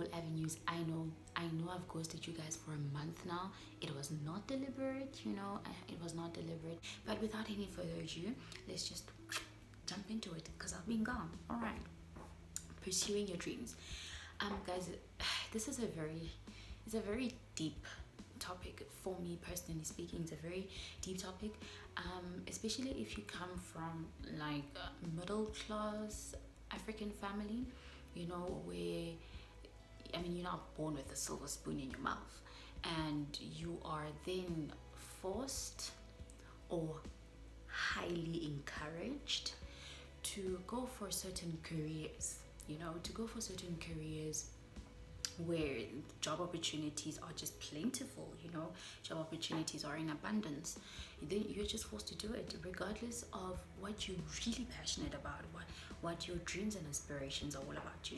all avenues. I know I've ghosted you guys for a month now. It was not deliberate, it was not deliberate. But without any further ado, let's just jump into it because I've been gone. All right, pursuing your dreams. Guys, this is it's a very deep topic for me personally speaking. It's a very deep topic, especially if you come from like a middle class African family, where you're not born with a silver spoon in your mouth, and you are then forced or highly encouraged to go for certain careers, where job opportunities are just plentiful, job opportunities are in abundance. Then you're just forced to do it regardless of what you're really passionate about, what your dreams and aspirations are all about.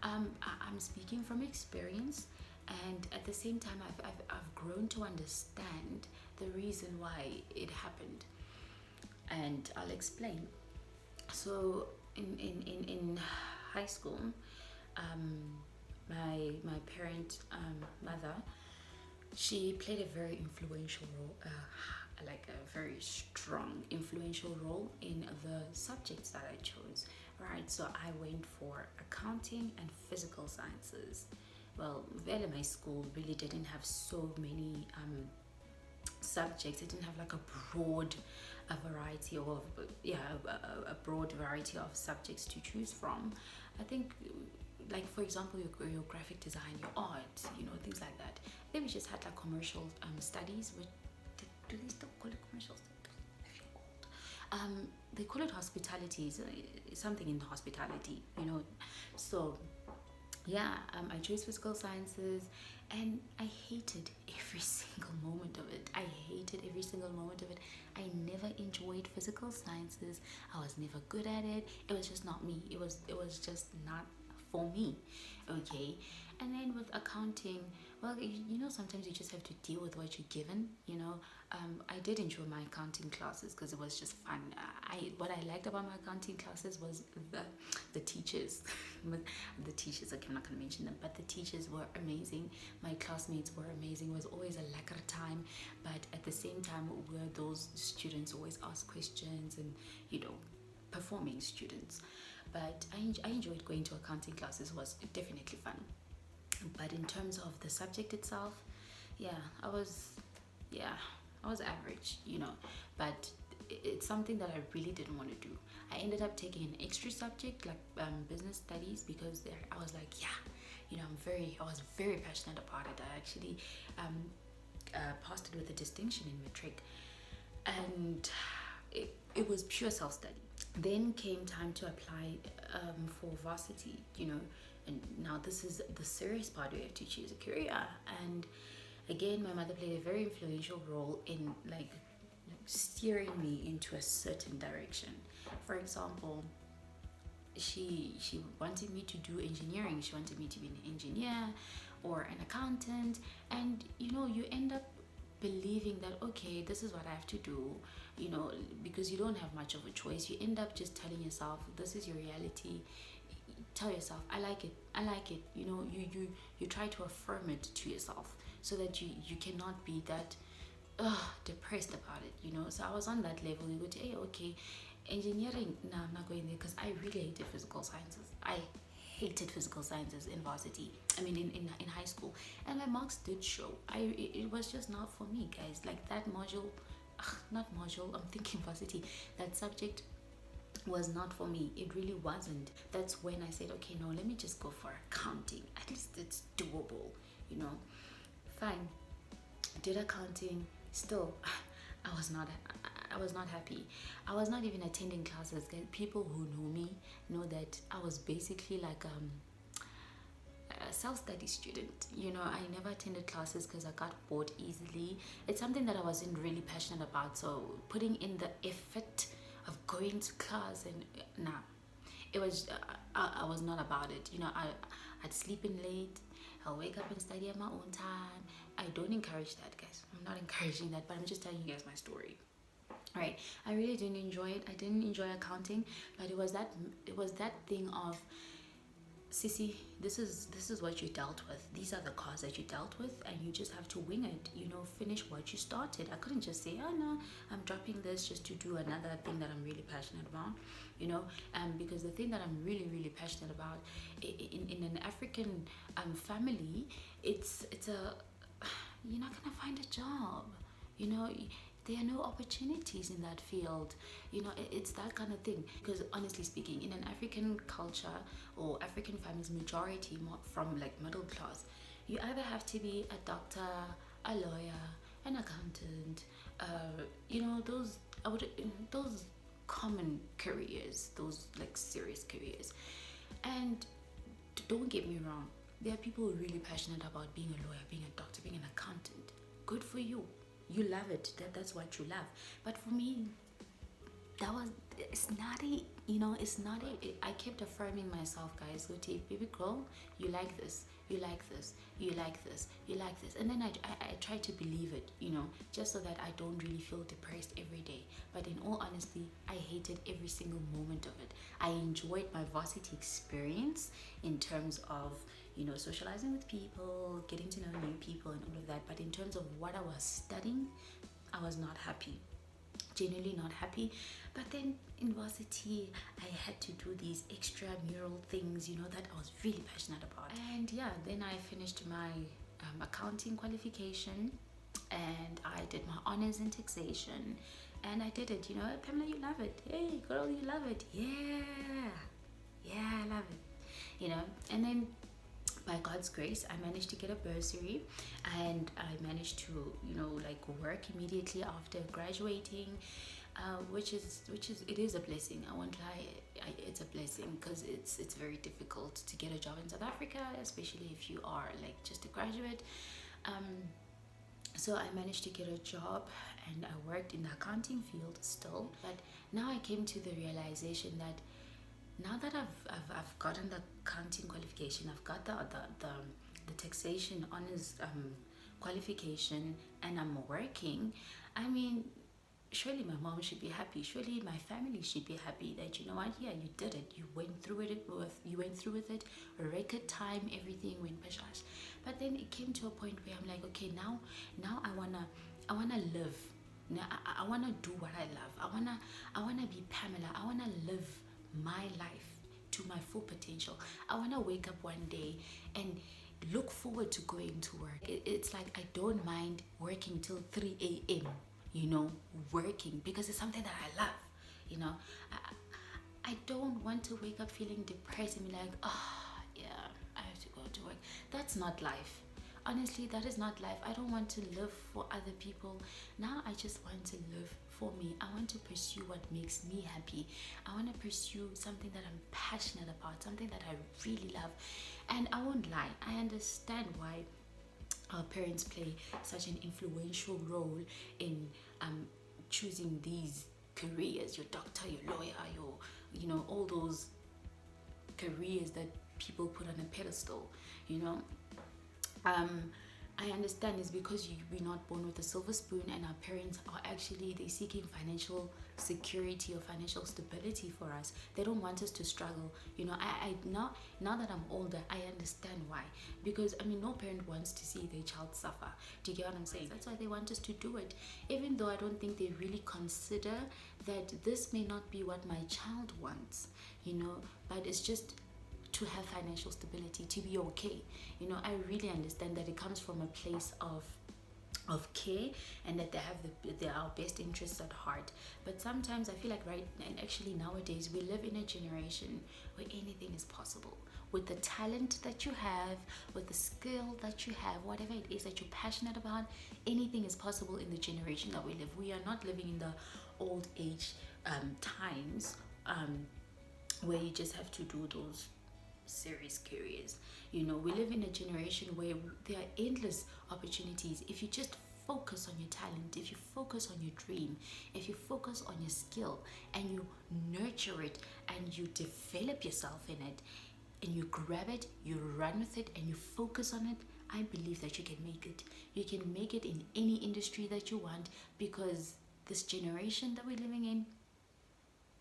I'm speaking from experience, and at the same time I've grown to understand the reason why it happened, and I'll explain. So in high school, my parent, mother, she played a very influential role, like a very strong influential role in the subjects that I chose. Right, so I went for accounting and physical sciences. Well, my school really didn't have so many subjects. It didn't have like a variety of a broad variety of subjects to choose from. I think, like for example, your graphic design, your art, things like that. Then we just had like commercial studies. Which, do they still call it commercial studies? I feel old. They call it hospitality, something in hospitality, So yeah, I chose physical sciences, and I hated every single moment of it. I hated every single moment of it. I never enjoyed physical sciences. I was never good at it. It was just not me. It was just not for me. Okay. And then with accounting, well, sometimes you just have to deal with what you're given. I did enjoy my accounting classes because it was just fun. What I liked about my accounting classes was the teachers. The teachers, okay, I'm not gonna mention them, but the teachers were amazing. My classmates were amazing. It was always a lekker time, but at the same time, were those students always ask questions and performing students. But I enjoyed going to accounting classes. It was definitely fun. But in terms of the subject itself, yeah, I was average, but it's something that I really didn't want to do. I ended up taking an extra subject like business studies, because I was like, yeah, I was very passionate about it. I actually passed it with a distinction in matric, and it was pure self-study. Then came time to apply for varsity, and now this is the serious part where you have to choose a career. And again, my mother played a very influential role in like steering me into a certain direction. For example, she wanted me to do engineering. She wanted me to be an engineer or an accountant, and you end up believing that, okay, this is what I have to do, because you don't have much of a choice. You end up just telling yourself, this is your reality. Tell yourself, I like it. You try to affirm it to yourself so that you cannot be that depressed about it. So I was on that level. You go to, hey, okay, engineering, no, I'm not going there, because I really hated physical sciences. I hated physical sciences in varsity. In high school, and my marks did show. It was just not for me, guys. Like that module, not module. I'm thinking varsity. That subject was not for me. It really wasn't. That's when I said, okay, no, let me just go for accounting. At least it's doable. Fine. Did accounting. Still, I was not happy. I was not even attending classes. People who know me know that I was basically like a self-study student. I never attended classes because I got bored easily. It's something that I wasn't really passionate about. So putting in the effort of going to class, and nah, it was I was not about it. I'd sleep in late. I'll wake up and study at my own time. I don't encourage that, guys. I'm not encouraging that, but I'm just telling you guys my story. Right, I really didn't enjoy it. I didn't enjoy accounting, but it was that thing of Sissy, this is what you dealt with. These are the cards that you dealt with, and you just have to wing it. Finish what you started. I couldn't just say, oh no, I'm dropping this just to do another thing that I'm really passionate about. Because the thing that I'm really really passionate about in an African family, it's a you're not gonna find a job. You know, there are no opportunities in that field. It's that kind of thing. Because honestly speaking, in an African culture or African families, majority from like middle class, you either have to be a doctor, a lawyer, an accountant. Those those common careers, those like serious careers. And don't get me wrong, there are people who are really passionate about being a lawyer, being a doctor, being an accountant. Good for you. You love it. That's what you love. But for me, it's not it's not I kept affirming myself, guys. Okay, baby girl, you like this, you like this, you like this, you like this. And then I try to believe it, just so that I don't really feel depressed every day. But in all honesty, I hated every single moment of it. I enjoyed my varsity experience in terms of socializing with people, getting to know new people and all of that. But in terms of what I was studying, I was not happy, genuinely not happy. But then in varsity, I had to do these extramural things, that I was really passionate about. And yeah, then I finished my accounting qualification, and I did my honors in taxation, and I did it. Pamela, you love it. Hey girl, you love it. Yeah, I love it. And then by God's grace, I managed to get a bursary, and I managed to, work immediately after graduating, which is it is a blessing. I won't lie, it's a blessing, because it's very difficult to get a job in South Africa, especially if you are like just a graduate. So I managed to get a job, and I worked in the accounting field still. But now I came to the realization that now that I've gotten the accounting qualification, I've got the taxation honors qualification, and I'm working. I mean, surely my mom should be happy. Surely my family should be happy that yeah, you did it. You went through with it. A record time, everything went pashash. But then it came to a point where I'm like, okay, now I wanna live. Now I wanna do what I love. I wanna be Pamela. I wanna live my life to my full potential. I want to wake up one day and look forward to going to work. It's like I don't mind working till 3 a.m. Working, because it's something that I love. I don't want to wake up feeling depressed and be like, yeah, I have to go to work. That's not life. Honestly, that is not life. I don't want to live for other people. Now I just want to live for me. I want to pursue what makes me happy. I want to pursue something that I'm passionate about, something that I really love. And I won't lie, I understand why our parents play such an influential role in choosing these careers, your doctor, your lawyer, all those careers that people put on a pedestal. I understand it's because we're not born with a silver spoon, and our parents are actually, they're seeking financial security or financial stability for us. They don't want us to struggle. I now that I'm older, I understand why. Because no parent wants to see their child suffer. Do you get what I'm saying? That's why they want us to do it. Even though I don't think they really consider that this may not be what my child wants, but it's just to have financial stability, to be okay. I really understand that it comes from a place of care, and that they our best interests at heart. But sometimes I feel like and actually nowadays we live in a generation where anything is possible. With the talent that you have, with the skill that you have, whatever it is that you're passionate about, anything is possible in the generation that we live. We are not living in the old age times where you just have to do those serious careers. We live in a generation where there are endless opportunities if you just focus on your talent, if you focus on your dream, if you focus on your skill, and you nurture it, and you develop yourself in it, and you grab it, you run with it, and you focus on it. I believe that you can make it. You can make it in any industry that you want, because this generation that we're living in,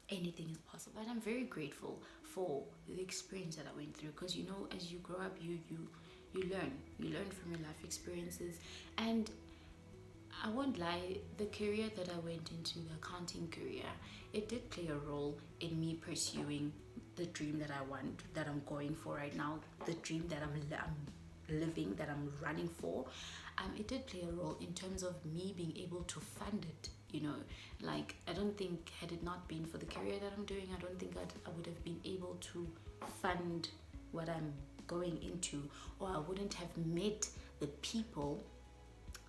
anything is possible. And I'm very grateful for the experience that I went through, because as you grow up, you learn from your life experiences. And I won't lie, the career that I went into, the accounting career, it did play a role in me pursuing the dream that I want, that I'm going for right now, the dream that I'm living, that I'm running for. It did play a role in terms of me being able to fund it. Like, I don't think, had it not been for the career that I'm doing, I don't think I would have been able to fund what I'm going into, or I wouldn't have met the people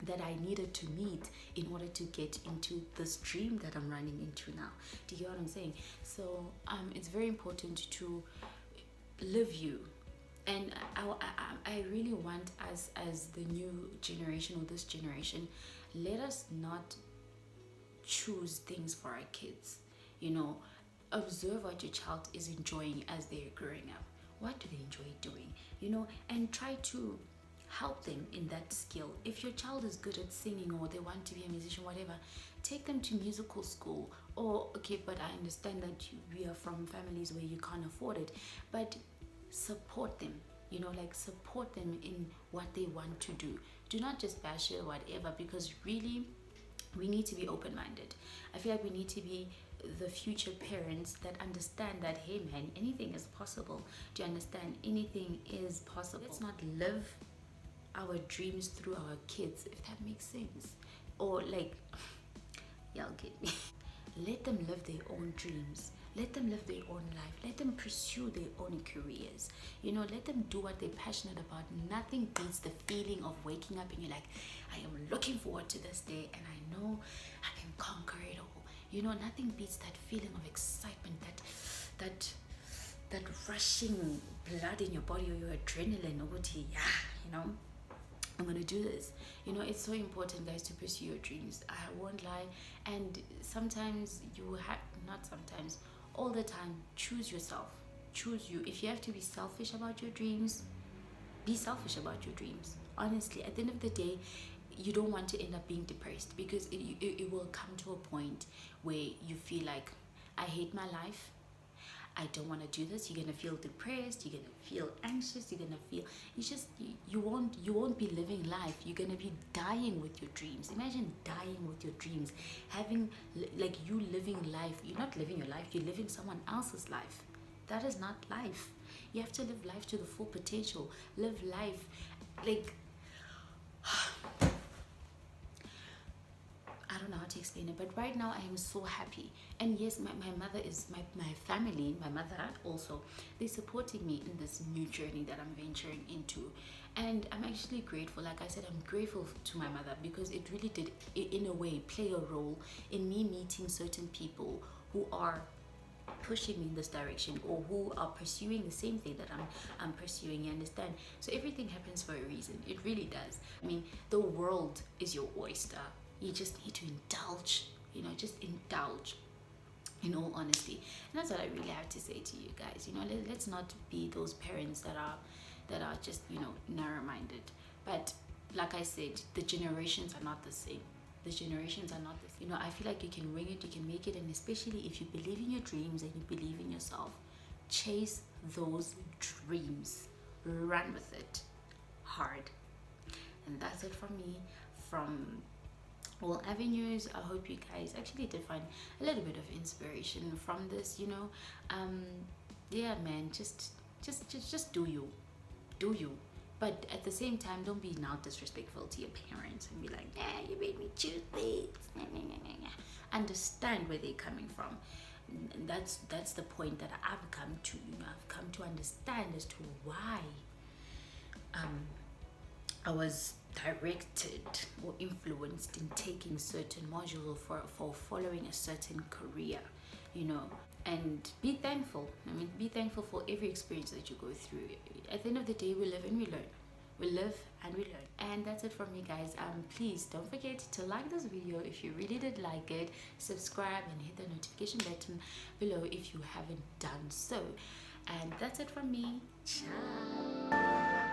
that I needed to meet in order to get into this dream that I'm running into now. Do you get what I'm saying? So it's very important to live you. And I really want us, as the new generation, or this generation, let us not choose things for our kids. Observe what your child is enjoying as they're growing up. What do they enjoy doing? And try to help them in that skill. If your child is good at singing, or they want to be a musician, whatever, take them to musical school. Or, okay, but I understand that we are from families where you can't afford it, but support them. Like, support them in what they want to do. Do not just bash it or whatever, because really, we need to be open-minded. I feel like we need to be the future parents that understand that, hey man, anything is possible. Do you understand? Anything is possible. Let's not live our dreams through our kids, if that makes sense. Or like, y'all get me. Let them live their own dreams. Let them live their own life. Let them pursue their own careers. Let them do what they're passionate about. Nothing beats the feeling of waking up and you're like, I am looking forward to this day, and I know I can conquer it all. Nothing beats that feeling of excitement, that rushing blood in your body, or your adrenaline, or yeah, I'm gonna do this. It's so important, guys, to pursue your dreams. I won't lie. And sometimes you have, not sometimes, all the time, choose yourself. Choose you. If you have to be selfish about your dreams, be selfish about your dreams. Honestly, at the end of the day, you don't want to end up being depressed, because it will come to a point where you feel like, I hate my life, I don't want to do this. You're gonna feel depressed. You're gonna feel anxious. You're gonna feel, you won't be living life. You're gonna be dying with your dreams. Imagine dying with your dreams, having like you living life. You're not living your life. You're living someone else's life. That is not life. You have to live life to the full potential. Live life like. I don't know how to explain it, but right now I am so happy. And yes, my mother is my family, my mother also, they're supporting me in this new journey that I'm venturing into. And I'm actually grateful. Like I said, I'm grateful to my mother, because it really did, in a way, play a role in me meeting certain people who are pushing me in this direction, or who are pursuing the same thing that I'm pursuing. You understand? So everything happens for a reason. It really does. I mean, the world is your oyster. You just need to indulge. Just indulge, in all honesty. And that's what I really have to say to you guys. Let's not be those parents that are just narrow-minded. But like I said, the generations are not the same. The generations are not the same. I feel like you can wing it, you can make it. And especially if you believe in your dreams and you believe in yourself, chase those dreams, run with it hard. And that's it from me, from all avenues. I hope you guys actually did find a little bit of inspiration from this. Yeah, man, just do you. But at the same time, don't be now disrespectful to your parents and be like, you made me choose this. Understand where they're coming from. That's the point that I've come to. I've come to understand as to why I was directed or influenced in taking certain modules for following a certain career, and be thankful. Be thankful for every experience that you go through. At the end of the day, we live and we learn. We live and we learn. And that's it from me, guys. Please don't forget to like this video if you really did like it. Subscribe and hit the notification button below if you haven't done so. And that's it from me. Ciao.